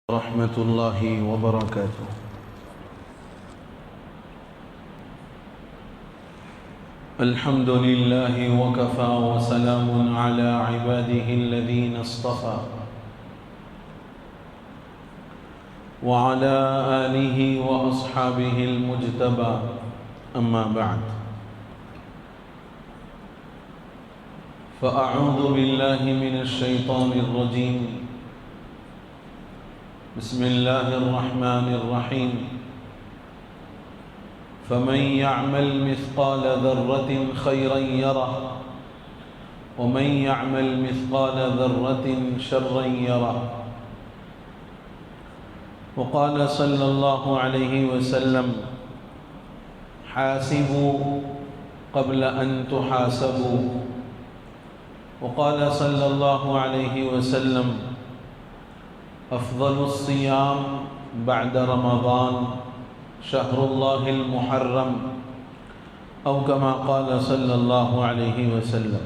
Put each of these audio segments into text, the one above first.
ورحمة الله وبركاته. الحمد لله وكفى وسلام على عباده الذين اصطفى وعلى آله وأصحابه المجتبى، أما بعد، فأعوذ بالله من الشيطان الرجيم. بسم الله الرحمن الرحيم. فمن يعمل مثقال ذرة خيرا يره ومن يعمل مثقال ذرة شرا يره. وقال صلى الله عليه وسلم: حاسبوا قبل أن تحاسبوا. وقال صلى الله عليه وسلم: أفضل الصيام بعد رمضان شهر الله المحرم، أو كما قال صلى الله عليه وسلم.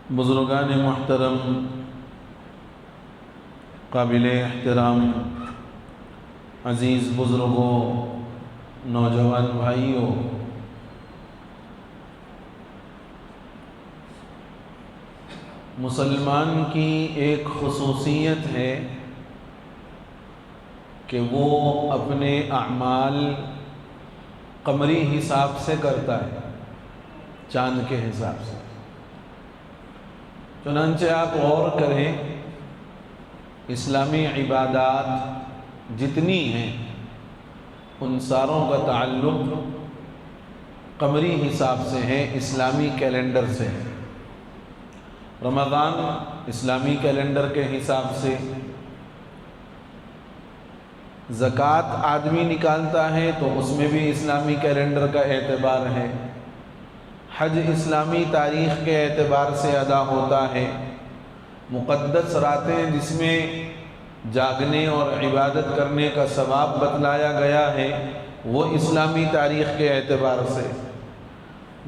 بزرگان محترم، قابل احترام عزیز بزرگوں، نوجوان بھائیوں، مسلمان کی ایک خصوصیت ہے کہ وہ اپنے اعمال قمری حساب سے کرتا ہے، چاند کے حساب سے. چنانچہ آپ غور کریں، اسلامی عبادات جتنی ہیں ان ساروں کا تعلق قمری حساب سے ہے، اسلامی کیلنڈر سے ہے. رمضان اسلامی کیلنڈر کے حساب سے، زکوٰۃ آدمی نکالتا ہے تو اس میں بھی اسلامی کیلنڈر کا اعتبار ہے. حج اسلامی تاریخ کے اعتبار سے ادا ہوتا ہے. مقدس راتیں جس میں جاگنے اور عبادت کرنے کا ثواب بتلایا گیا ہے وہ اسلامی تاریخ کے اعتبار سے.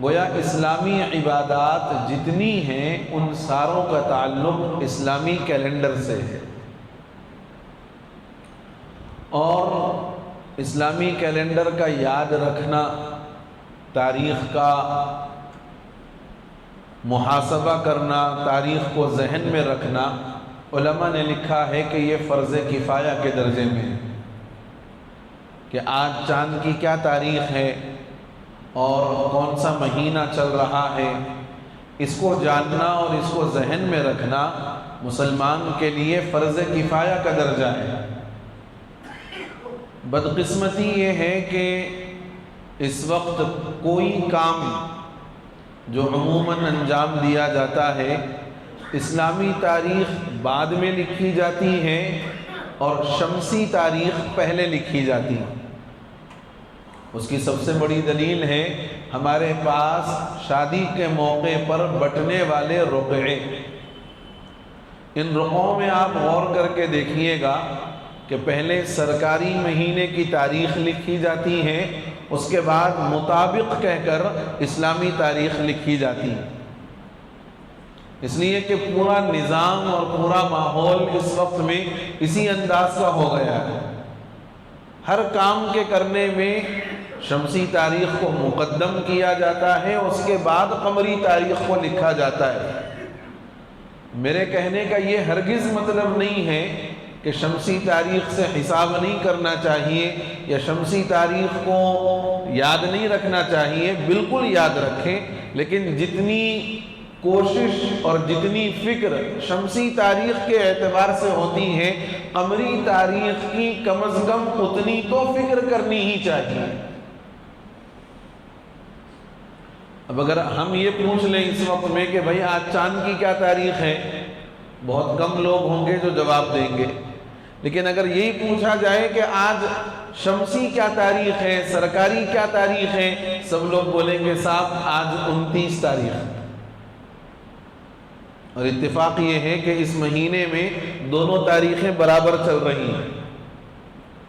گویا اسلامی عبادات جتنی ہیں ان ساروں کا تعلق اسلامی کیلنڈر سے ہے. اور اسلامی کیلنڈر کا یاد رکھنا، تاریخ کا محاسبہ کرنا، تاریخ کو ذہن میں رکھنا، علماء نے لکھا ہے کہ یہ فرض کفایہ کے درجے میں ہے کہ آج چاند کی کیا تاریخ ہے اور کون سا مہینہ چل رہا ہے. اس کو جاننا اور اس کو ذہن میں رکھنا مسلمان کے لیے فرض کفایہ کا درجہ ہے. بدقسمتی یہ ہے کہ اس وقت کوئی کام جو عموماً انجام دیا جاتا ہے، اسلامی تاریخ بعد میں لکھی جاتی ہے اور شمسی تاریخ پہلے لکھی جاتی ہے. اس کی سب سے بڑی دلیل ہے ہمارے پاس شادی کے موقع پر بٹنے والے رقعے. ان رقعوں میں آپ غور کر کے دیکھیے گا کہ پہلے سرکاری مہینے کی تاریخ لکھی جاتی ہے، اس کے بعد مطابق کہہ کر اسلامی تاریخ لکھی جاتی ہے. اس لیے کہ پورا نظام اور پورا ماحول اس وقت میں اسی انداز کا ہو گیا ہے. ہر کام کے کرنے میں شمسی تاریخ کو مقدم کیا جاتا ہے، اس کے بعد قمری تاریخ کو لکھا جاتا ہے. میرے کہنے کا یہ ہرگز مطلب نہیں ہے کہ شمسی تاریخ سے حساب نہیں کرنا چاہیے یا شمسی تاریخ کو یاد نہیں رکھنا چاہیے. بالکل یاد رکھیں، لیکن جتنی کوشش اور جتنی فکر شمسی تاریخ کے اعتبار سے ہوتی ہے، قمری تاریخ کی کم از کم اتنی تو فکر کرنی ہی چاہیے. اب اگر ہم یہ پوچھ لیں اس وقت میں کہ بھئی آج چاند کی کیا تاریخ ہے، بہت کم لوگ ہوں گے جو جواب دیں گے. لیکن اگر یہی پوچھا جائے کہ آج شمسی کیا تاریخ ہے، سرکاری کیا تاریخ ہے، سب لوگ بولیں گے صاحب آج 29 تاریخ. اور اتفاق یہ ہے کہ اس مہینے میں دونوں تاریخیں برابر چل رہی ہیں.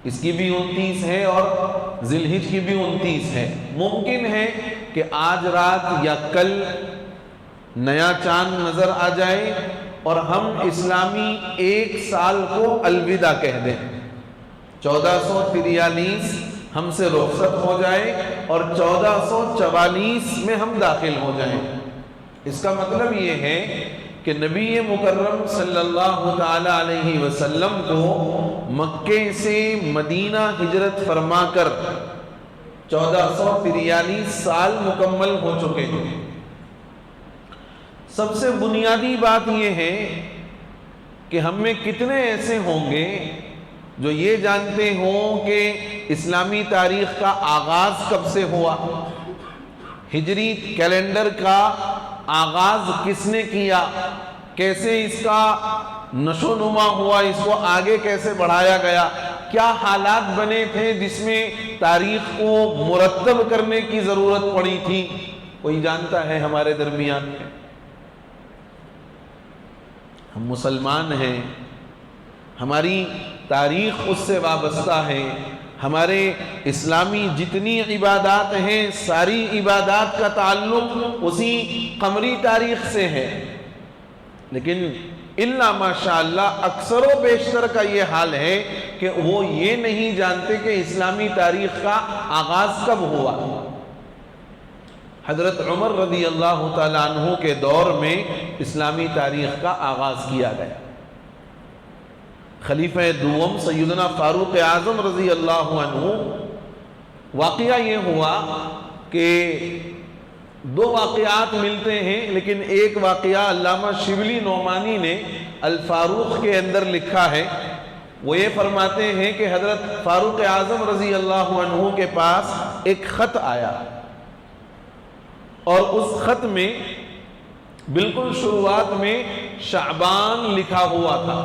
اس کی بھی 29 ہے اور ذی الحج کی بھی 29 ہے. ممکن ہے کہ آج رات یا کل نیا چاند نظر آ جائے اور ہم اسلامی ایک سال کو الوداع کہہ دیں، 1443 ہم سے رخصت ہو جائے اور 1444 میں ہم داخل ہو جائیں، اس کا مطلب یہ ہے کہ نبی مکرم صلی اللہ تعالی علیہ وسلم کو مکے سے مدینہ ہجرت فرما کر 1443 سال مکمل ہو چکے ہیں۔ سب سے بنیادی بات یہ ہے کہ ہم میں کتنے ایسے ہوں گے جو یہ جانتے ہوں کہ اسلامی تاریخ کا آغاز کب سے ہوا، ہجری کیلنڈر کا آغاز کس نے کیا، کیسے اس کا نشو نما ہوا، اس کو آگے کیسے بڑھایا گیا، کیا حالات بنے تھے جس میں تاریخ کو مرتب کرنے کی ضرورت پڑی تھی، کوئی جانتا ہے ہمارے درمیان میں؟ ہم مسلمان ہیں، ہماری تاریخ اس سے وابستہ ہے، ہمارے اسلامی جتنی عبادات ہیں ساری عبادات کا تعلق اسی قمری تاریخ سے ہے، لیکن الا ماشاءاللہ اکثر و بیشتر کا یہ حال ہے کہ وہ یہ نہیں جانتے کہ اسلامی تاریخ کا آغاز کب ہوا۔ حضرت عمر رضی اللہ تعالیٰ عنہ کے دور میں اسلامی تاریخ کا آغاز کیا گیا۔ خلیفہ دوم سیدنا فاروق اعظم رضی اللہ عنہ، واقعہ یہ ہوا کہ دو واقعات ملتے ہیں، لیکن ایک واقعہ علامہ شبلی نعمانی نے الفاروق کے اندر لکھا ہے۔ وہ یہ فرماتے ہیں کہ حضرت فاروق اعظم رضی اللہ عنہ کے پاس ایک خط آیا، اور اس خط میں بالکل شروعات میں شعبان لکھا ہوا تھا،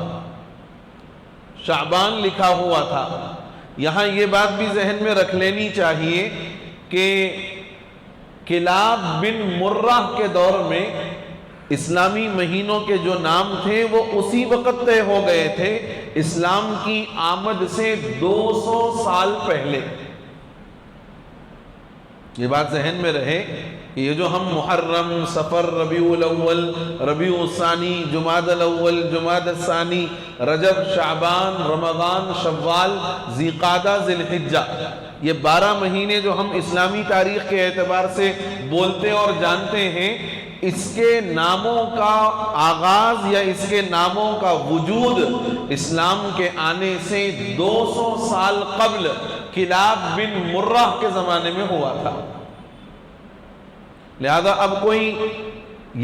شعبان لکھا ہوا تھا۔ یہاں یہ بات بھی ذہن میں رکھ لینی چاہیے کہ کلاب بن مرہ کے دور میں اسلامی مہینوں کے جو نام تھے وہ اسی وقت طے ہو گئے تھے، اسلام کی آمد سے 200 سال پہلے۔ یہ بات ذہن میں رہے کہ یہ جو ہم محرم، صفر، ربیع الاول، ربیع الثانی، جمادی الاول، جمادی الثانی، رجب، شعبان، رمضان، شوال، ذی قعدہ، ذی الحجہ، یہ 12 مہینے جو ہم اسلامی تاریخ کے اعتبار سے بولتے اور جانتے ہیں، اس کے ناموں کا آغاز یا اس کے ناموں کا وجود اسلام کے آنے سے 200 سال قبل کلاب بن مرہ کے زمانے میں ہوا تھا۔ لہذا اب کوئی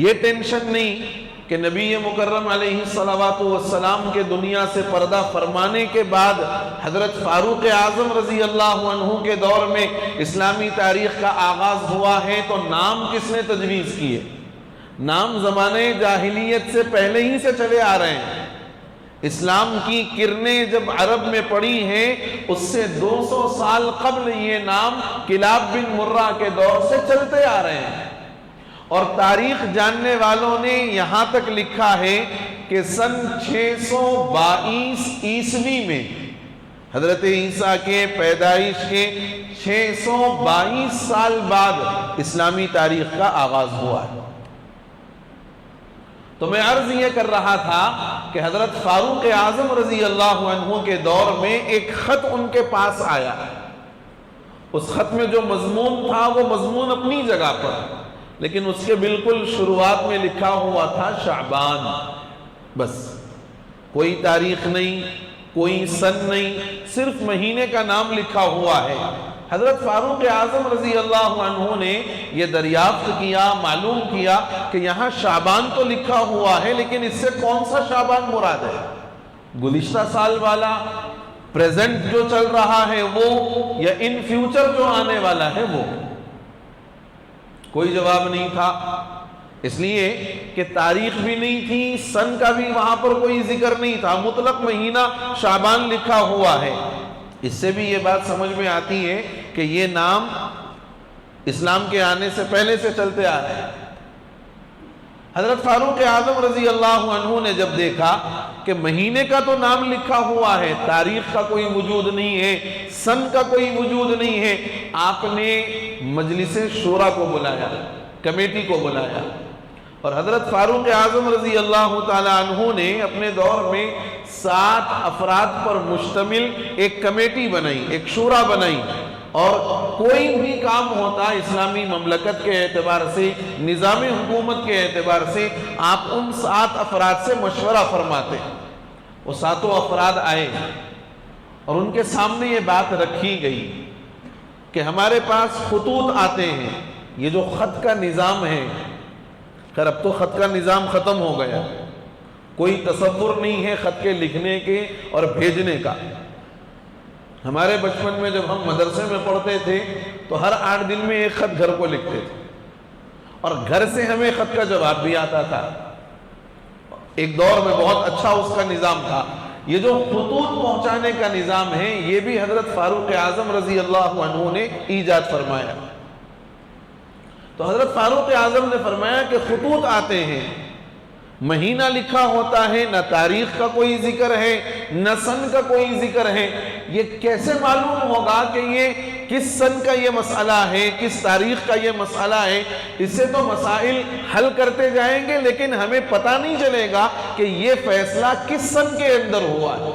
یہ ٹینشن نہیں کہ نبی مکرم علیہ الصلوۃ والسلام کے دنیا سے پردہ فرمانے کے بعد حضرت فاروق اعظم رضی اللہ عنہ کے دور میں اسلامی تاریخ کا آغاز ہوا ہے، تو نام کس نے تجویز کیے؟ نام زمانے جاہلیت سے پہلے ہی سے چلے آ رہے ہیں۔ اسلام کی کرنیں جب عرب میں پڑی ہیں، اس سے 200 سال قبل یہ نام کلاب بن مرہ کے دور سے چلتے آ رہے ہیں، اور تاریخ جاننے والوں نے یہاں تک لکھا ہے کہ سن 622 عیسوی میں حضرت عیسیٰ کے پیدائش کے 622 سال بعد اسلامی تاریخ کا آغاز ہوا ہے۔ تو میں عرض یہ کر رہا تھا کہ حضرت فاروق اعظم رضی اللہ عنہ کے دور میں ایک خط ان کے پاس آیا، اس خط میں جو مضمون تھا وہ مضمون اپنی جگہ پر، لیکن اس کے بالکل شروعات میں لکھا ہوا تھا شعبان، بس کوئی تاریخ نہیں، کوئی سن نہیں، صرف مہینے کا نام لکھا ہوا ہے۔ حضرت فاروق اعظم رضی اللہ عنہ نے یہ دریافت کیا، معلوم کیا کہ یہاں شعبان تو لکھا ہوا ہے، لیکن اس سے کون سا شعبان مراد ہے؟ گزشتہ سال والا، پریزنٹ جو چل رہا ہے وہ، یا ان فیوچر جو آنے والا ہے وہ؟ کوئی جواب نہیں تھا، اس لیے کہ تاریخ بھی نہیں تھی، سن کا بھی وہاں پر کوئی ذکر نہیں تھا، مطلق مہینہ شعبان لکھا ہوا ہے۔ اس سے بھی یہ بات سمجھ میں آتی ہے کہ یہ نام اسلام کے آنے سے پہلے سے چلتے آ رہے ہیں۔ حضرت فاروق اعظم رضی اللہ عنہ نے جب دیکھا کہ مہینے کا تو نام لکھا ہوا ہے، تاریخ کا کوئی وجود نہیں ہے، سن کا کوئی وجود نہیں ہے، آپ نے مجلس شورا کو بلایا، کمیٹی کو بلایا، اور حضرت فاروق اعظم رضی اللہ تعالیٰ عنہ نے اپنے دور میں 7 افراد پر مشتمل ایک کمیٹی بنائی، ایک شورا بنائی، اور کوئی بھی کام ہوتا اسلامی مملکت کے اعتبار سے، نظام حکومت کے اعتبار سے، آپ ان 7 افراد سے مشورہ فرماتے۔ وہ 7 افراد آئے اور ان کے سامنے یہ بات رکھی گئی کہ ہمارے پاس خطوط آتے ہیں، یہ جو خط کا نظام ہے، خیر اب تو خط کا نظام ختم ہو گیا، کوئی تصور نہیں ہے خط کے لکھنے کے اور بھیجنے کا۔ ہمارے بچپن میں جب ہم مدرسے میں پڑھتے تھے تو ہر 8 دن میں ایک خط گھر کو لکھتے تھے، اور گھر سے ہمیں خط کا جواب بھی آتا تھا۔ ایک دور میں بہت اچھا اس کا نظام تھا۔ یہ جو خطوط پہنچانے کا نظام ہے، یہ بھی حضرت فاروق اعظم رضی اللہ عنہ نے ایجاد فرمایا۔ تو حضرت فاروق اعظم نے فرمایا کہ خطوط آتے ہیں، مہینہ لکھا ہوتا ہے، نہ تاریخ کا کوئی ذکر ہے، نہ سن کا کوئی ذکر ہے، یہ کیسے معلوم ہوگا کہ یہ کس سن کا یہ مسئلہ ہے، کس تاریخ کا یہ مسئلہ ہے؟ اس سے تو مسائل حل کرتے جائیں گے لیکن ہمیں پتہ نہیں چلے گا کہ یہ فیصلہ کس سن کے اندر ہوا ہے،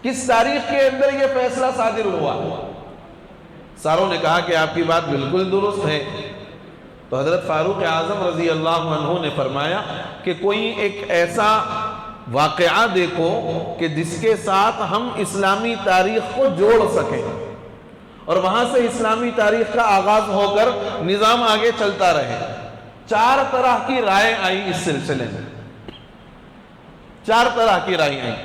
کس تاریخ کے اندر یہ فیصلہ صادر ہوا۔ ساروں نے کہا کہ آپ کی بات بالکل درست ہے۔ تو حضرت فاروق اعظم رضی اللہ عنہ نے فرمایا کہ کوئی ایک ایسا واقعہ دیکھو کہ جس کے ساتھ ہم اسلامی تاریخ کو جوڑ سکیں، اور وہاں سے اسلامی تاریخ کا آغاز ہو کر نظام آگے چلتا رہے۔ 4 طرح کی رائے آئی اس سلسلے میں، 4 طرح کی رائے آئی۔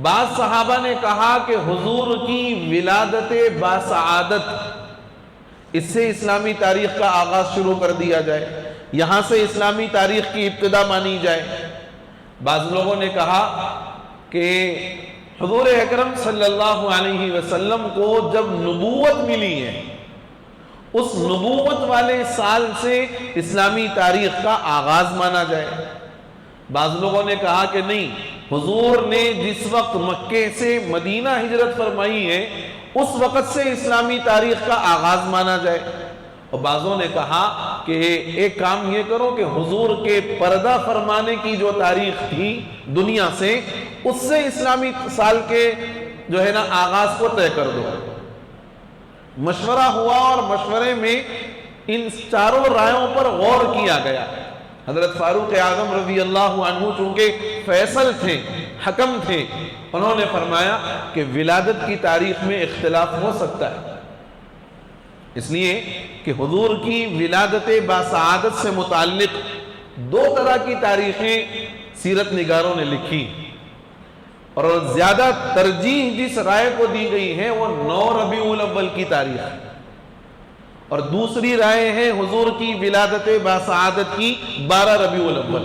بعض صحابہ نے کہا کہ حضور کی ولادت باسعادت، اس سے اسلامی تاریخ کا آغاز شروع کر دیا جائے، یہاں سے اسلامی تاریخ کی ابتدا مانی جائے۔ بعض لوگوں نے کہا کہ حضور اکرم صلی اللہ علیہ وسلم کو جب نبوت ملی ہے، اس نبوت والے سال سے اسلامی تاریخ کا آغاز مانا جائے۔ بعض لوگوں نے کہا کہ نہیں، حضور نے جس وقت مکے سے مدینہ ہجرت فرمائی ہے اس وقت سے اسلامی تاریخ کا آغاز مانا جائے۔ اور بعضوں نے کہا کہ ایک کام یہ کرو کہ حضور کے پردہ فرمانے کی جو تاریخ تھی دنیا سے، اس سے اسلامی سال کے جو ہے نا آغاز کو طے کر دو۔ مشورہ ہوا اور مشورے میں ان 4 رائےوں پر غور کیا گیا۔ حضرت فاروق اعظم رضی اللہ عنہ چونکہ فیصل تھے، حکم تھے، انہوں نے فرمایا کہ ولادت کی تاریخ میں اختلاف ہو سکتا ہے، اس لیے کہ حضور کی ولادت باسعادت سے متعلق 2 طرح کی تاریخیں سیرت نگاروں نے لکھی، اور زیادہ ترجیح جس رائے کو دی گئی ہے وہ 9 ربیع الاول کی تاریخ، اور دوسری رائے ہے حضور کی ولادت باسعادت کی 12 ربیع الاول۔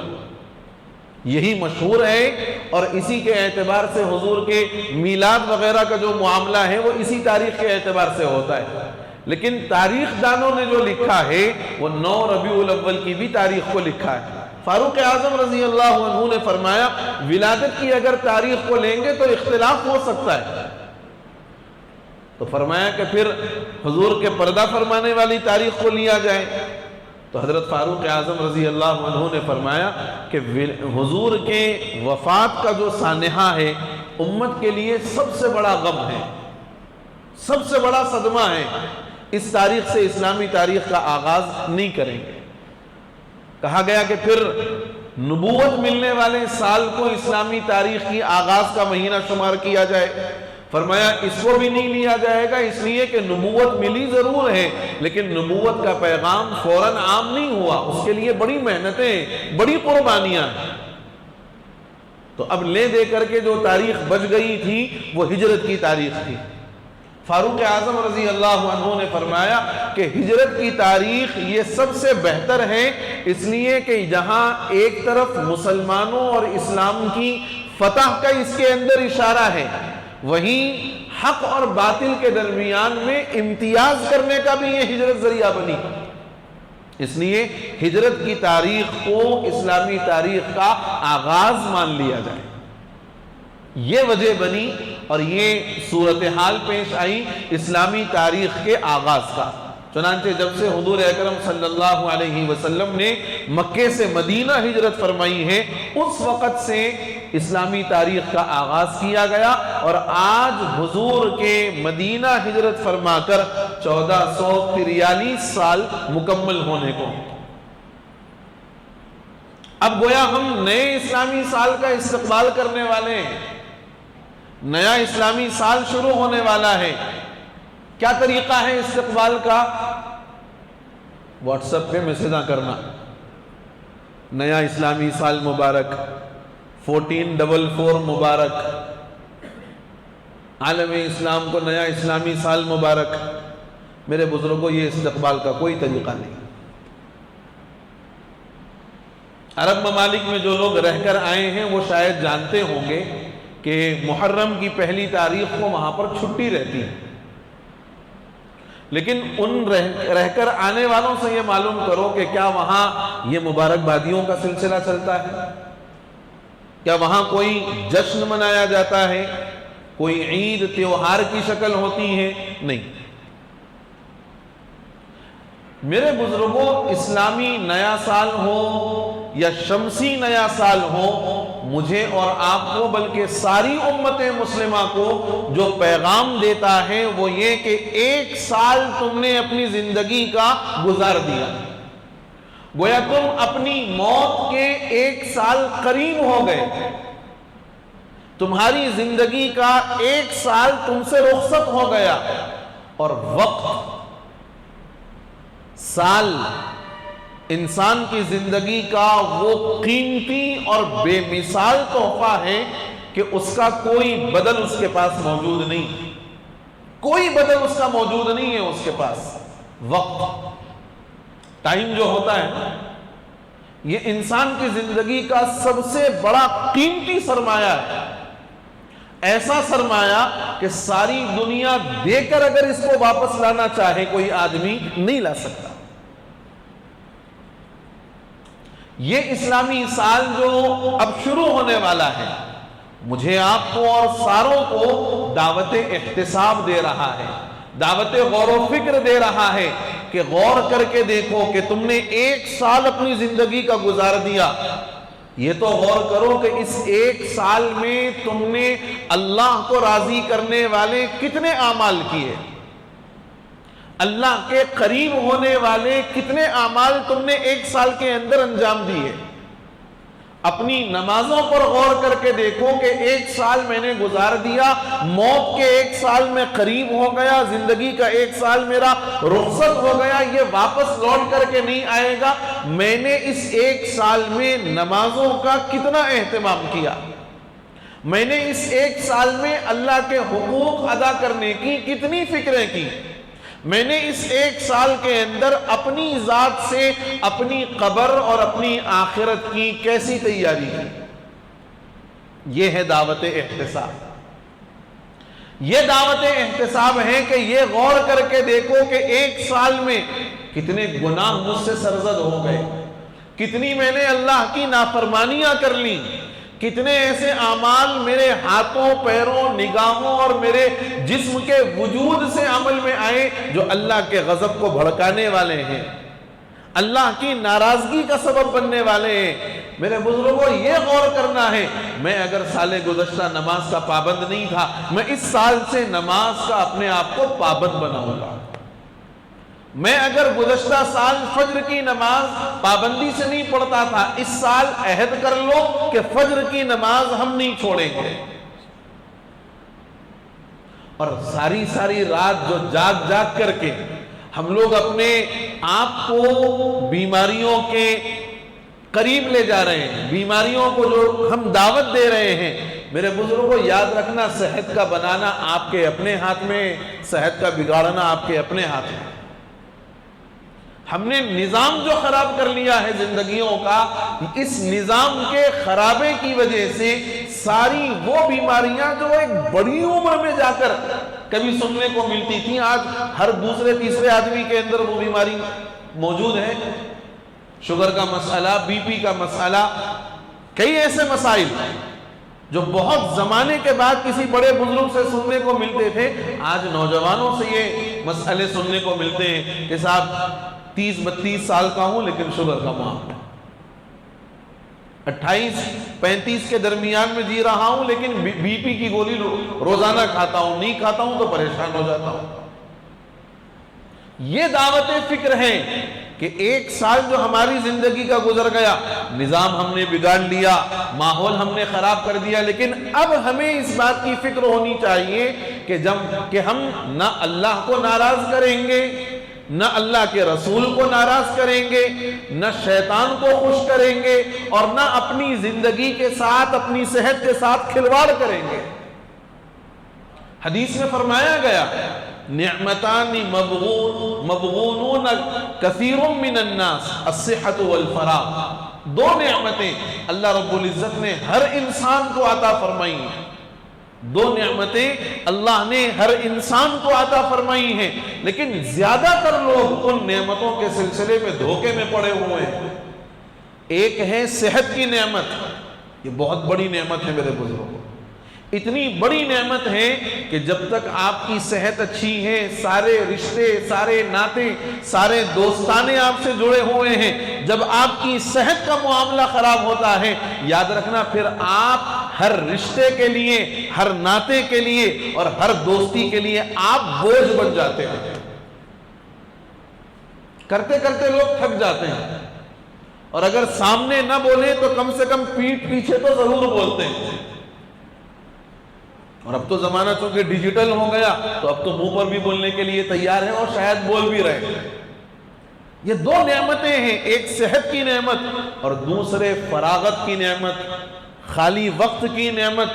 یہی مشہور ہے، اور اسی کے اعتبار سے حضور کے میلاد وغیرہ کا جو معاملہ ہے وہ اسی تاریخ کے اعتبار سے ہوتا ہے۔ لیکن تاریخ دانوں نے جو لکھا ہے وہ 9 ربیع الاول کی بھی تاریخ کو لکھا ہے۔ فاروق اعظم رضی اللہ عنہ نے فرمایا ولادت کی اگر تاریخ کو لیں گے تو اختلاف ہو سکتا ہے، تو فرمایا کہ پھر حضور کے پردہ فرمانے والی تاریخ کو لیا جائے۔ تو حضرت فاروق اعظم رضی اللہ عنہ نے فرمایا کہ حضور کے وفات کا جو سانحہ ہے امت کے لیے سب سے بڑا غم ہے، سب سے بڑا صدمہ ہے، اس تاریخ سے اسلامی تاریخ کا آغاز نہیں کریں گے۔ کہا گیا کہ پھر نبوت ملنے والے سال کو اسلامی تاریخ کی آغاز کا مہینہ شمار کیا جائے۔ فرمایا اس کو بھی نہیں لیا جائے گا، اس لیے کہ نبوت ملی ضرور ہے لیکن نبوت کا پیغام فوراً عام نہیں ہوا، اس کے لیے بڑی محنتیں، بڑی قربانیاں۔ تو اب لے دے کر کے جو تاریخ بچ گئی تھی وہ ہجرت کی تاریخ تھی۔ فاروق اعظم رضی اللہ عنہ نے فرمایا کہ ہجرت کی تاریخ یہ سب سے بہتر ہے، اس لیے کہ جہاں ایک طرف مسلمانوں اور اسلام کی فتح کا اس کے اندر اشارہ ہے، وہیں حق اور باطل کے درمیان میں امتیاز کرنے کا بھی یہ ہجرت ذریعہ بنی۔ اس لیے ہجرت کی تاریخ کو اسلامی تاریخ کا آغاز مان لیا جائے، یہ وجہ بنی اور یہ صورتحال پیش آئی اسلامی تاریخ کے آغاز کا۔ چنانچہ جب سے حضور اکرم صلی اللہ علیہ وسلم نے مکے سے مدینہ ہجرت فرمائی ہے، اس وقت سے اسلامی تاریخ کا آغاز کیا گیا، اور آج حضور کے مدینہ ہجرت فرما کر 1443 سال مکمل ہونے کو۔ اب گویا ہم نئے اسلامی سال کا استقبال کرنے والے ہیں، نیا اسلامی سال شروع ہونے والا ہے۔ کیا طریقہ ہے استقبال کا؟ واٹس ایپ پہ میسجاں کرنا، نیا اسلامی سال مبارک، 1444 مبارک، عالم اسلام کو نیا اسلامی سال مبارک۔ میرے بزرگوں، یہ استقبال کا کوئی طریقہ نہیں۔ عرب ممالک میں جو لوگ رہ کر آئے ہیں وہ شاید جانتے ہوں گے کہ محرم کی پہلی تاریخ کو وہاں پر چھٹی رہتی ہے، لیکن ان رہ کر آنے والوں سے یہ معلوم کرو کہ کیا وہاں یہ مبارکبادیوں کا سلسلہ چلتا ہے؟ کیا وہاں کوئی جشن منایا جاتا ہے؟ کوئی عید تیوہار کی شکل ہوتی ہے؟ نہیں۔ میرے بزرگوں، اسلامی نیا سال ہو یا شمسی نیا سال ہو، مجھے اور آپ کو بلکہ ساری امت مسلمہ کو جو پیغام دیتا ہے وہ یہ کہ ایک سال تم نے اپنی زندگی کا گزار دیا، گویا تم اپنی موت کے ایک سال قریب ہو گئے، تمہاری زندگی کا ایک سال تم سے رخصت ہو گیا، اور وقت، سال انسان کی زندگی کا وہ قیمتی اور بے مثال تحفہ ہے کہ اس کا کوئی بدل اس کے پاس موجود نہیں، کوئی بدل اس کا موجود نہیں ہے اس کے پاس۔ وقت، ٹائم جو ہوتا ہے، یہ انسان کی زندگی کا سب سے بڑا قیمتی سرمایہ ہے، ایسا سرمایہ کہ ساری دنیا دے کر اگر اس کو واپس لانا چاہے کوئی آدمی نہیں لا سکتا۔ یہ اسلامی سال جو اب شروع ہونے والا ہے، مجھے آپ کو اور ساروں کو دعوت احتساب دے رہا ہے، دعوت غور و فکر دے رہا ہے کہ غور کر کے دیکھو کہ تم نے ایک سال اپنی زندگی کا گزار دیا، یہ تو غور کرو کہ اس ایک سال میں تم نے اللہ کو راضی کرنے والے کتنے اعمال کیے، اللہ کے قریب ہونے والے کتنے اعمال تم نے ایک سال کے اندر انجام دیے۔ اپنی نمازوں پر غور کر کے دیکھو کہ ایک سال میں نے گزار دیا، موت کے ایک سال میں قریب ہو گیا، زندگی کا ایک سال میرا رخصت ہو گیا، یہ واپس لوٹ کر کے نہیں آئے گا، میں نے اس ایک سال میں نمازوں کا کتنا اہتمام کیا، میں نے اس ایک سال میں اللہ کے حقوق ادا کرنے کی کتنی فکریں کی، میں نے اس ایک سال کے اندر اپنی ذات سے اپنی قبر اور اپنی آخرت کی کیسی تیاری کی۔ یہ ہے دعوت احتساب۔ یہ دعوت احتساب ہے کہ یہ غور کر کے دیکھو کہ ایک سال میں کتنے گناہ مجھ سے سرزد ہو گئے، کتنی میں نے اللہ کی نافرمانیاں کر لی، کتنے ایسے اعمال میرے ہاتھوں، پیروں، نگاہوں اور میرے جسم کے وجود سے عمل میں آئے جو اللہ کے غضب کو بھڑکانے والے ہیں، اللہ کی ناراضگی کا سبب بننے والے ہیں۔ میرے بزرگوں، یہ غور کرنا ہے، میں اگر سال گزشتہ نماز کا پابند نہیں تھا، میں اس سال سے نماز کا اپنے آپ کو پابند بناؤں گا۔ میں اگر گزشتہ سال فجر کی نماز پابندی سے نہیں پڑھتا تھا، اس سال عہد کر لو کہ فجر کی نماز ہم نہیں چھوڑیں گے۔ اور ساری رات جو جاگ جاگ کر کے ہم لوگ اپنے آپ کو بیماریوں کے قریب لے جا رہے ہیں، بیماریوں کو جو ہم دعوت دے رہے ہیں، میرے بزرگوں یاد رکھنا، صحت کا بنانا آپ کے اپنے ہاتھ میں، صحت کا بگاڑنا آپ کے اپنے ہاتھ میں۔ ہم نے نظام جو خراب کر لیا ہے زندگیوں کا، اس نظام کے خرابے کی وجہ سے ساری وہ بیماریاں جو ایک بڑی عمر میں جا کر کبھی سننے کو ملتی تھی، آج ہر دوسرے تیسرے آدمی کے اندر وہ بیماری موجود ہے۔ شوگر کا مسئلہ، بی پی کا مسئلہ، کئی ایسے مسائل جو بہت زمانے کے بعد کسی بڑے بزرگ سے سننے کو ملتے تھے، آج نوجوانوں سے یہ مسئلے سننے کو ملتے ہیں کہ صاحب 30-32 سال کا ہوں لیکن شوگر کا معاملہ، 28-35 کے درمیان میں جی رہا ہوں لیکن بی پی کی گولی روزانہ کھاتا ہوں، نہیں کھاتا ہوں تو پریشان ہو جاتا ہوں۔ یہ دعوت فکر ہے کہ ایک سال جو ہماری زندگی کا گزر گیا، نظام ہم نے بگاڑ لیا، ماحول ہم نے خراب کر دیا، لیکن اب ہمیں اس بات کی فکر ہونی چاہیے کہ ہم نہ اللہ کو ناراض کریں گے، نہ اللہ کے رسول کو ناراض کریں گے، نہ شیطان کو خوش کریں گے، اور نہ اپنی زندگی کے ساتھ، اپنی صحت کے ساتھ کھلواڑ کریں گے۔ حدیث میں فرمایا گیا نعمتان مبغونون کثیر من الناس الصحت والفراغ، دو نعمتیں اللہ رب العزت نے ہر انسان کو عطا فرمائی ہیں، دو نعمتیں اللہ نے ہر انسان کو عطا فرمائی ہیں، لیکن زیادہ تر لوگ ان نعمتوں کے سلسلے میں دھوکے میں پڑے ہوئے ہیں۔ ایک ہے صحت کی نعمت، یہ بہت بڑی نعمت ہے میرے بزرگوں، اتنی بڑی نعمت ہے کہ جب تک آپ کی صحت اچھی ہے، سارے رشتے، سارے ناطے، سارے دوستانے آپ سے جڑے ہوئے ہیں، جب آپ کی صحت کا معاملہ خراب ہوتا ہے، یاد رکھنا پھر آپ ہر رشتے کے لیے، ہر ناطے کے لیے اور ہر دوستی کے لیے آپ بوجھ بن جاتے ہیں۔ کرتے کرتے لوگ تھک جاتے ہیں، اور اگر سامنے نہ بولیں تو کم سے کم پیٹھ پیچھے تو ضرور بولتے ہیں۔ اور اب تو زمانہ چونکہ ڈیجیٹل ہو گیا تو اب تو منہ پر بھی بولنے کے لیے تیار ہیں اور شاید بول بھی رہے ہیں۔ یہ دو نعمتیں ہیں، ایک صحت کی نعمت اور دوسرے فراغت کی نعمت، خالی وقت کی نعمت۔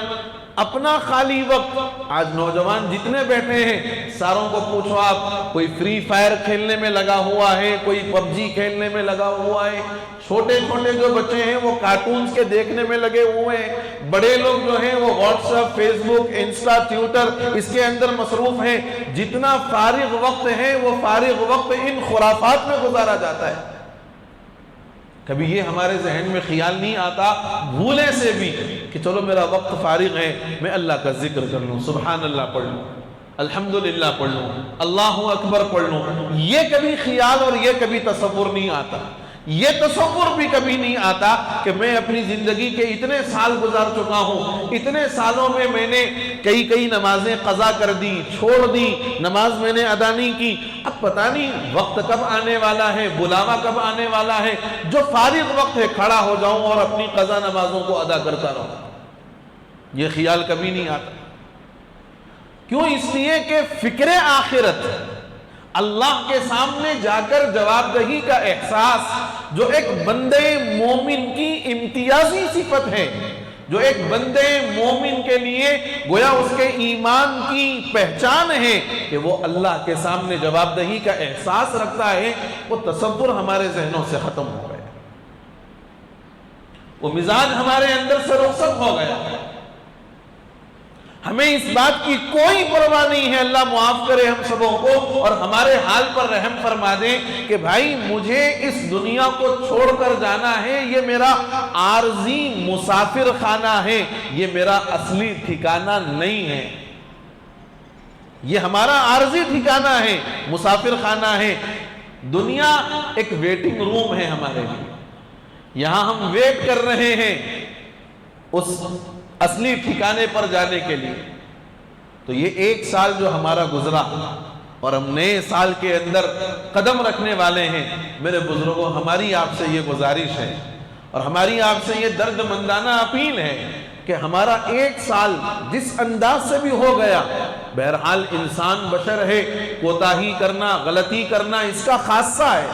اپنا خالی وقت آج نوجوان جتنے بیٹھے ہیں ساروں کو پوچھو آپ، کوئی فری فائر کھیلنے میں لگا ہوا ہے، کوئی پب جی کھیلنے میں لگا ہوا ہے، چھوٹے چھوٹے جو بچے ہیں وہ کارٹونز کے دیکھنے میں لگے ہوئے ہیں، بڑے لوگ جو ہیں وہ واٹس ایپ، فیس بک، انسٹا، ٹویٹر اس کے اندر مصروف ہیں۔ جتنا فارغ وقت ہے وہ فارغ وقت ان خرافات میں گزارا جاتا ہے۔ کبھی یہ ہمارے ذہن میں خیال نہیں آتا بھولے سے بھی کہ چلو میرا وقت فارغ ہے، میں اللہ کا ذکر کر لوں، سبحان اللہ پڑھ لوں، الحمدللہ پڑھ لوں، اللہ اکبر پڑھ لوں۔ یہ کبھی خیال اور یہ کبھی تصور نہیں آتا، یہ تصور بھی کبھی نہیں آتا کہ میں اپنی زندگی کے اتنے سال گزار چکا ہوں، اتنے سالوں میں میں نے کئی نمازیں قضا کر دی، چھوڑ دی، نماز میں نے ادا نہیں کی، اب پتہ نہیں وقت کب آنے والا ہے، بلاوا کب آنے والا ہے، جو فارغ وقت ہے کھڑا ہو جاؤں اور اپنی قضا نمازوں کو ادا کرتا رہوں۔ یہ خیال کبھی نہیں آتا۔ کیوں؟ اس لیے کہ فکر آخرت، اللہ کے سامنے جا کر جواب دہی کا احساس جو ایک بندے مومن کی امتیازی صفت ہے، جو ایک بندے مومن کے لیے گویا اس کے ایمان کی پہچان ہے کہ وہ اللہ کے سامنے جواب دہی کا احساس رکھتا ہے، وہ تصور ہمارے ذہنوں سے ختم ہو گیا، وہ مزاج ہمارے اندر سے رخصت ہو گیا۔ ہمیں اس بات کی کوئی پرواہ نہیں ہے، اللہ معاف کرے ہم سبوں کو اور ہمارے حال پر رحم فرما دیں، کہ بھائی مجھے اس دنیا کو چھوڑ کر جانا ہے، یہ میرا عارضی مسافر خانہ ہے، یہ میرا اصلی ٹھکانہ نہیں ہے، یہ ہمارا عارضی ٹھکانہ ہے، مسافر خانہ ہے۔ دنیا ایک ویٹنگ روم ہے ہمارے لیے، یہاں ہم ویٹ کر رہے ہیں اس اصلی ٹھکانے پر جانے کے لیے۔ تو یہ ایک سال جو ہمارا گزرا اور ہم نئے سال کے اندر قدم رکھنے والے ہیں، میرے بزرگوں ہماری آپ سے یہ گزارش ہے اور ہماری آپ سے یہ درد مندانہ اپیل ہے کہ ہمارا ایک سال جس انداز سے بھی ہو گیا، بہرحال انسان بشر ہے، کوتاہی کرنا، غلطی کرنا اس کا خاصہ ہے،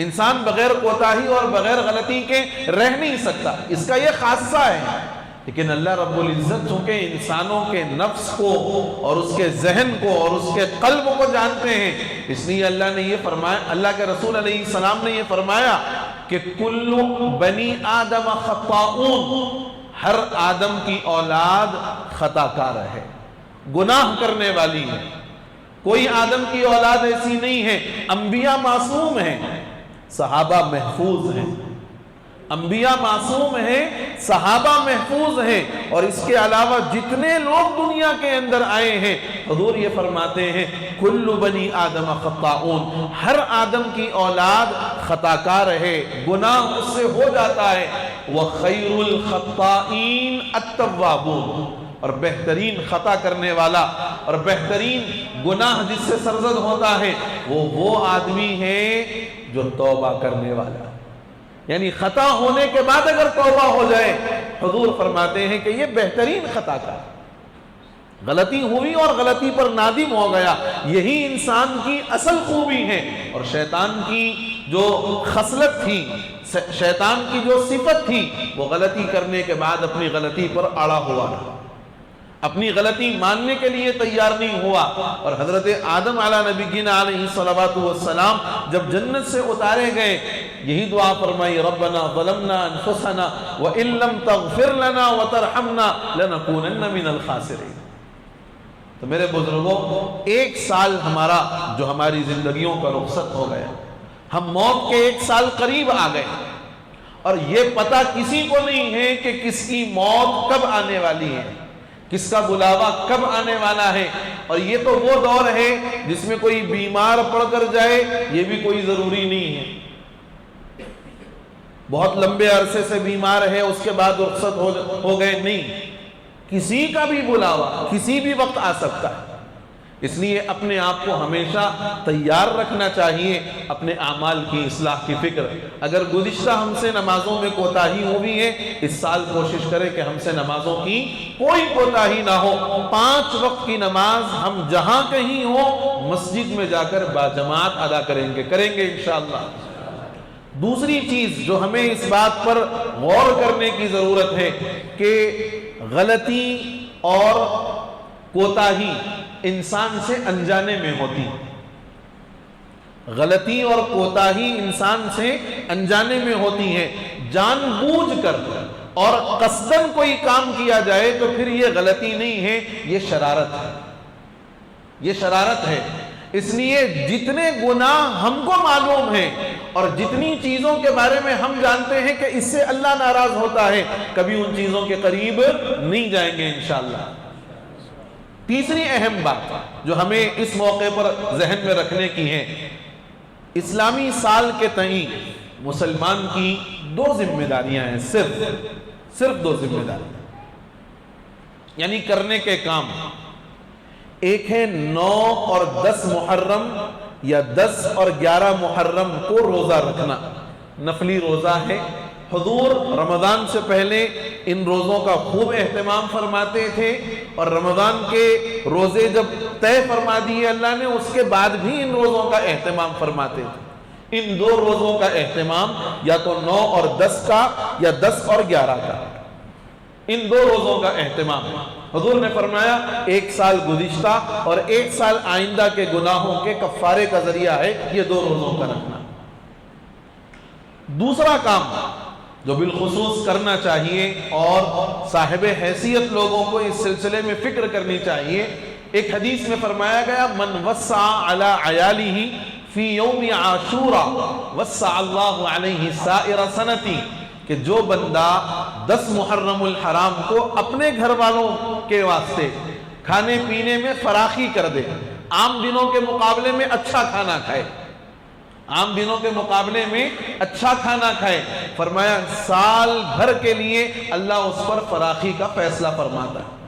انسان بغیر کوتاہی اور بغیر غلطی کے رہ نہیں سکتا، اس کا یہ خاصہ ہے۔ لیکن اللہ رب العزت چونکہ انسانوں کے نفس کو اور اس کے ذہن کو اور اس کے قلب کو جانتے ہیں، اس لیے اللہ نے یہ فرمایا، اللہ کے رسول علیہ السلام نے یہ فرمایا کہ کل بنی آدم خطاؤن، ہر آدم کی اولاد خطا کار ہے، گناہ کرنے والی ہے، کوئی آدم کی اولاد ایسی نہیں ہے۔ انبیاء معصوم ہیں، صحابہ محفوظ ہیں، انبیاء معصوم ہیں، صحابہ محفوظ ہیں، اور اس کے علاوہ جتنے لوگ دنیا کے اندر آئے ہیں، حضور یہ فرماتے ہیں کل بنی آدم خطاؤن، ہر آدم کی اولاد خطا کار ہے، گناہ اس سے ہو جاتا ہے، وخیر الخطائین التوابون، اور بہترین خطا کرنے والا اور بہترین گناہ جس سے سرزد ہوتا ہے وہ آدمی ہے جو توبہ کرنے والا، یعنی خطا ہونے کے بعد اگر توبہ ہو جائے، حضور فرماتے ہیں کہ یہ بہترین خطا کا، غلطی ہوئی اور غلطی پر نادم ہو گیا، یہی انسان کی اصل خوبی ہے، اور شیطان کی جو خصلت تھی، شیطان کی جو صفت تھی، وہ غلطی کرنے کے بعد اپنی غلطی پر اڑا ہوا رہا، اپنی غلطی ماننے کے لیے تیار نہیں ہوا، اور حضرت آدم علیہ نبینا علیہ الصلوۃ والسلام جب جنت سے اتارے گئے، یہی دعا فرمائی ربنا ظلمنا انفسنا وان لم تغفر لنا وترحمنا لنکونن من الخاسرین۔ تو میرے بزرگوں، ایک سال ہمارا جو ہماری زندگیوں کا رخصت ہو گیا، ہم موت کے ایک سال قریب آ گئے، اور یہ پتہ کسی کو نہیں ہے کہ کس کی موت کب آنے والی ہے، کس کا بلاوا کب آنے والا ہے، اور یہ تو وہ دور ہے جس میں کوئی بیمار پڑ کر جائے یہ بھی کوئی ضروری نہیں ہے، بہت لمبے عرصے سے بیمار ہے اس کے بعد رخصت ہو گئے، نہیں، کسی کا بھی بلاوا کسی بھی وقت آ سکتا ہے، اس لیے اپنے آپ کو ہمیشہ تیار رکھنا چاہیے اپنے اعمال کی اصلاح کی فکر۔ اگر گزشتہ ہم سے نمازوں میں کوتاہی ہوئی ہے، اس سال کوشش کریں کہ ہم سے نمازوں کی کوئی کوتاہی نہ ہو، 5 وقت کی نماز ہم جہاں کہیں ہو مسجد میں جا کر باجماعت ادا کریں گے انشاءاللہ۔ دوسری چیز جو ہمیں اس بات پر غور کرنے کی ضرورت ہے کہ غلطی اور کوتاہی انسان سے انجانے میں ہوتی، غلطی اور کوتاہی انسان سے انجانے میں ہوتی ہے، جان بوجھ کر اور قصدن کوئی کام کیا جائے تو پھر یہ غلطی نہیں ہے، یہ شرارت ہے، یہ شرارت ہے۔ اس لیے جتنے گناہ ہم کو معلوم ہیں اور جتنی چیزوں کے بارے میں ہم جانتے ہیں کہ اس سے اللہ ناراض ہوتا ہے، کبھی ان چیزوں کے قریب نہیں جائیں گے انشاءاللہ۔ تیسری اہم بات جو ہمیں اس موقع پر ذہن میں رکھنے کی ہے، اسلامی سال کے تئیں مسلمان کی 2 ذمہ داریاں ہیں، صرف 2 ذمہ داریاں، یعنی کرنے کے کام۔ ایک ہے 9 اور 10 محرم یا 10 اور 11 محرم کو روزہ رکھنا، نفلی روزہ ہے۔ حضور رمضان سے پہلے ان روزوں کا خوب اہتمام فرماتے تھے، اور رمضان کے روزے جب طے فرما دیے اللہ نے، اس کے بعد بھی ان روزوں کا اہتمام فرماتے تھے۔ ان 2 روزوں کا اہتمام، یا تو 9 اور 10 کا یا 10 اور 11 کا، ان 2 روزوں کا اہتمام۔ حضور نے فرمایا 1 سال گزشتہ اور 1 سال آئندہ کے گناہوں کے کفارے کا ذریعہ ہے یہ 2 روزوں کا رکھنا۔ دوسرا کام جو بالخصوص کرنا چاہیے اور صاحب حیثیت لوگوں کو اس سلسلے میں فکر کرنی چاہیے، ایک حدیث میں فرمایا گیا من وسع علی عیالہ فی یوم عاشورا وسع اللہ علیہ سائر سنتی، کہ جو بندہ 10 محرم الحرام کو اپنے گھر والوں کے واسطے کھانے پینے میں فراخی کر دے، عام دنوں کے مقابلے میں اچھا کھانا کھائے، عام دنوں کے مقابلے میں اچھا کھانا کھائے، فرمایا سال بھر کے لیے اللہ اس پر فراخی کا فیصلہ فرماتا ہے،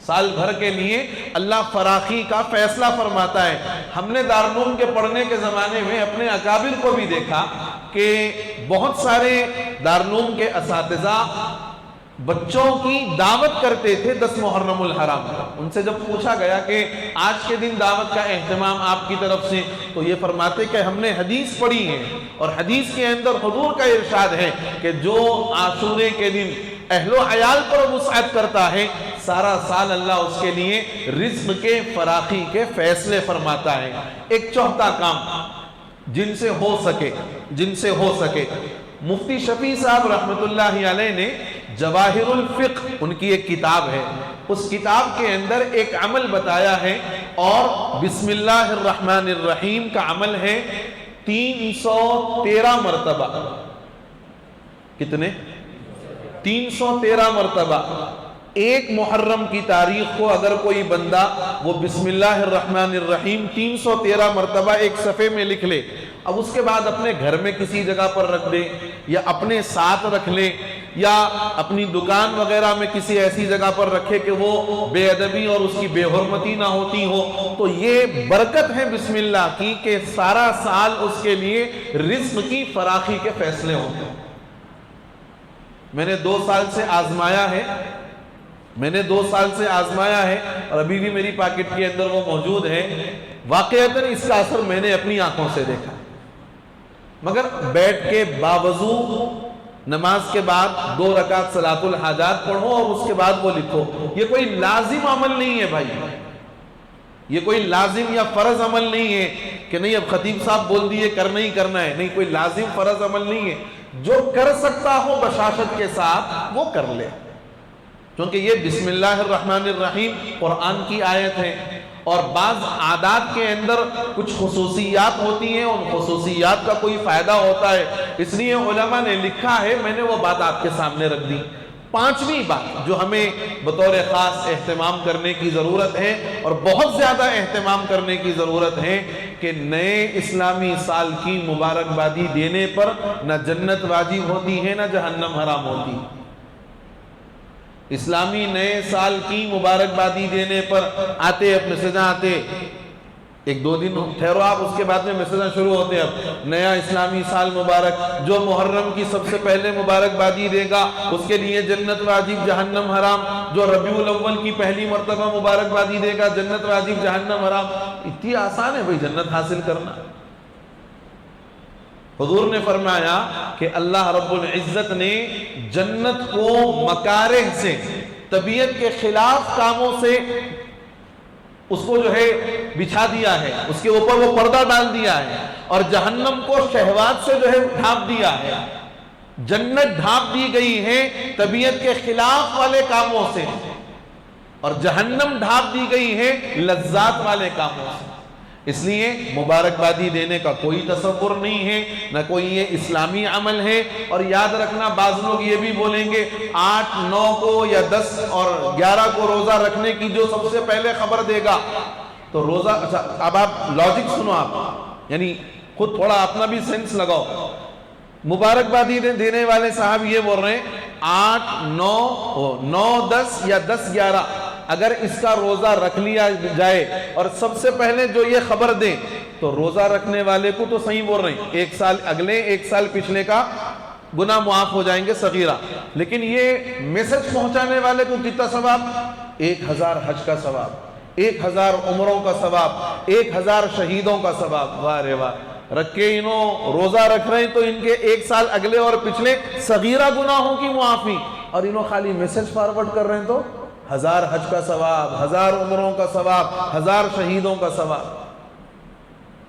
سال بھر کے لیے اللہ فراخی کا فیصلہ فرماتا ہے۔ ہم نے دارالعلوم کے پڑھنے کے زمانے میں اپنے اکابر کو بھی دیکھا کہ بہت سارے دارالعلوم کے اساتذہ بچوں کی دعوت کرتے تھے 10 محرم الحرام کا۔ ان سے جب پوچھا گیا کہ آج کے دن دعوت کا اہتمام آپ کی طرف سے، تو یہ فرماتے کہ ہم نے حدیث پڑھی ہے، اور حدیث کے اندر حضور کا ارشاد ہے کہ جو عاشورے کے دن اہل و عیال پر وسعت کرتا ہے، سارا سال اللہ اس کے لیے رزق کے فراخی کے فیصلے فرماتا ہے۔ ایک چوتھا کام جن سے ہو سکے مفتی شفیع صاحب رحمت اللہ علیہ نے جواہر الفقہ، ان کی ایک کتاب ہے، اس کتاب کے اندر ایک عمل بتایا ہے، اور بسم اللہ الرحمن الرحیم کا عمل ہے 313 مرتبہ، کتنے؟ 313 مرتبہ۔ ایک محرم کی تاریخ کو اگر کوئی بندہ وہ بسم اللہ الرحمن الرحیم 313 مرتبہ ایک صفحے میں لکھ لے، اب اس کے بعد اپنے گھر میں کسی جگہ پر رکھ دے یا اپنے ساتھ رکھ لے یا اپنی دکان وغیرہ میں کسی ایسی جگہ پر رکھے کہ وہ بے ادبی اور اس کی بے حرمتی نہ ہوتی ہو، تو یہ برکت ہے بسم اللہ کی کہ سارا سال اس کے لیے رزق کی فراخی کے فیصلے ہوتے ہیں۔ میں نے 2 سال سے آزمایا ہے اور ابھی بھی میری پاکٹ کے اندر وہ موجود ہے۔ واقعتاً اس کا اثر میں نے اپنی آنکھوں سے دیکھا، مگر بیٹھ کے باوضو نماز کے بعد 2 رکعت صلاۃ الحاجات پڑھو اور اس کے بعد وہ لکھو۔ یہ کوئی لازم عمل نہیں ہے بھائی، یہ کوئی لازم یا فرض عمل نہیں ہے کہ نہیں اب خطیب صاحب بول دیے کرنا ہی کرنا ہے، نہیں، کوئی لازم فرض عمل نہیں ہے۔ جو کر سکتا ہو بشاشت کے ساتھ وہ کر لے، کیونکہ یہ بسم اللہ الرحمن الرحیم قرآن کی آیت ہے، اور بعض عادات کے اندر کچھ خصوصیات ہوتی ہیں، ان خصوصیات کا کوئی فائدہ ہوتا ہے، اس لیے علماء نے لکھا ہے، میں نے وہ بات آپ کے سامنے رکھ دی۔ 5ویں بات جو ہمیں بطور خاص اہتمام کرنے کی ضرورت ہے اور بہت زیادہ اہتمام کرنے کی ضرورت ہے کہ نئے اسلامی سال کی مبارکبادی دینے پر نہ جنت واجب ہوتی ہے نہ جہنم حرام ہوتی۔ اسلامی نئے سال کی مبارکبادی دینے پر آتے اب میسجاں آتے، 1-2 دن ٹھہرو آپ، اس کے بعد میں میسجاں شروع ہوتے ہیں، اب نیا اسلامی سال مبارک، جو محرم کی سب سے پہلے مبارکبادی دے گا اس کے لیے جنت واجب جہنم حرام، جو ربیع الاول کی پہلی مرتبہ مبارکبادی دے گا جنت واجب جہنم حرام۔ اتنی آسان ہے بھئی جنت حاصل کرنا۔ حضور نے فرمایا کہ اللہ رب العزت نے جنت کو مکارہ سے، طبیعت کے خلاف کاموں سے اس کو جو ہے بچھا دیا ہے، اس کے اوپر وہ پردہ ڈال دیا ہے، اور جہنم کو شہوات سے جو ہے ڈھانپ دیا ہے۔ جنت ڈھانپ دی گئی ہے طبیعت کے خلاف والے کاموں سے، اور جہنم ڈھانپ دی گئی ہے لذات والے کاموں سے۔ اس لیے مبارکبادی دینے کا کوئی تصور نہیں ہے، نہ کوئی یہ اسلامی عمل ہے۔ اور یاد رکھنا، بعض لوگ یہ بھی بولیں گے 8، 9 کو یا 10 اور 11 کو روزہ رکھنے کی جو سب سے پہلے خبر دے گا تو روزہ، اچھا اب آپ لاجک سنو، آپ یعنی خود تھوڑا اپنا بھی سینس لگاؤ۔ مبارکبادی دینے والے صاحب یہ بول رہے ہیں 8، 9، 10 یا 10، 11 اگر اس کا روزہ رکھ لیا جائے اور سب سے پہلے جو یہ خبر دیں تو روزہ رکھنے والے کو تو صحیح بول رہے ہیں، 1 سال اگلے 1 سال پچھلے کا گناہ معاف ہو جائیں گے صغیرہ، لیکن یہ میسج پہنچانے والے کو کتنا ثواب؟ 1000 حج کا ثواب، 1000 عمروں کا ثواب، 1000 شہیدوں کا ثواب۔ واہ رے واہ، رکھ کے انہوں روزہ رکھ رہے ہیں تو ان کے 1 سال اگلے اور پچھلے صغیرہ گناہوں کی معافی، اور انہوں خالی میسج فارورڈ کر رہے ہیں تو 1000 حج کا ثواب، 1000 عمروں کا ثواب، 1000 شہیدوں کا ثواب۔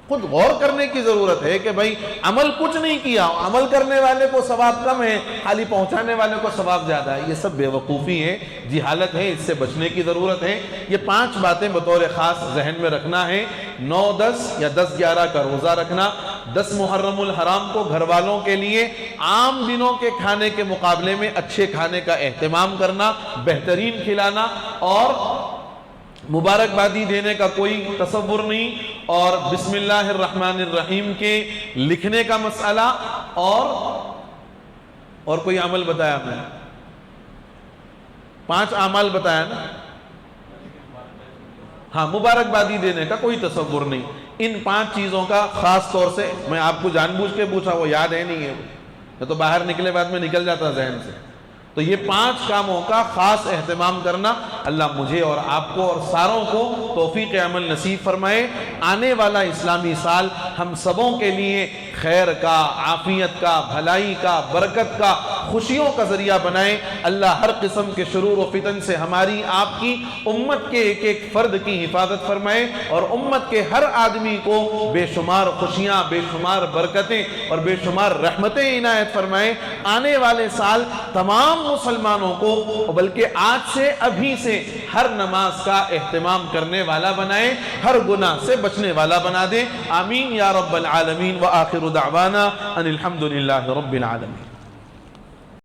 خود غور کرنے کی ضرورت ہے کہ بھائی عمل کچھ نہیں کیا، عمل کرنے والے کو ثواب کم ہے، خالی پہنچانے والے کو ثواب زیادہ ہے۔ یہ سب بے وقوفی ہے، جہالت ہے، اس سے بچنے کی ضرورت ہے۔ یہ 5 باتیں بطور خاص ذہن میں رکھنا ہے۔ 9، 10 یا 10، 11 کا روزہ رکھنا، 10 محرم الحرام کو گھر والوں کے لیے عام دنوں کے کھانے کے مقابلے میں اچھے کھانے کا اہتمام کرنا، بہترین کھلانا، اور مبارکبادی دینے کا کوئی تصور نہیں، اور بسم اللہ الرحمن الرحیم کے لکھنے کا مسئلہ، اور کوئی عمل بتایا میں نے، 5 اعمال بتایا نا، ہاں مبارکبادی دینے کا کوئی تصور نہیں۔ ان 5 چیزوں کا خاص طور سے میں آپ کو جان بوجھ کے پوچھا، وہ یاد ہے نہیں ہے، میں تو باہر نکلے بعد میں نکل جاتا ذہن سے۔ تو یہ 5 کاموں کا خاص اہتمام کرنا، اللہ مجھے اور آپ کو اور ساروں کو توفیق عمل نصیب فرمائے۔ آنے والا اسلامی سال ہم سبوں کے لیے خیر کا، عافیت کا، بھلائی کا، برکت کا، خوشیوں کا ذریعہ بنائے۔ اللہ ہر قسم کے شرور و فتن سے ہماری آپ کی امت کے ایک ایک فرد کی حفاظت فرمائے، اور امت کے ہر آدمی کو بے شمار خوشیاں، بے شمار برکتیں اور بے شمار رحمتیں عنایت فرمائے۔ آنے والے سال تمام مسلمانوں کو، بلکہ آج سے، ابھی سے ہر نماز کا اہتمام کرنے والا بنائے، ہر گناہ سے بچنے والا بنا دے۔ آمین یا رب العالمین، وآخر دعوانا ان الحمد للہ رب العالمین۔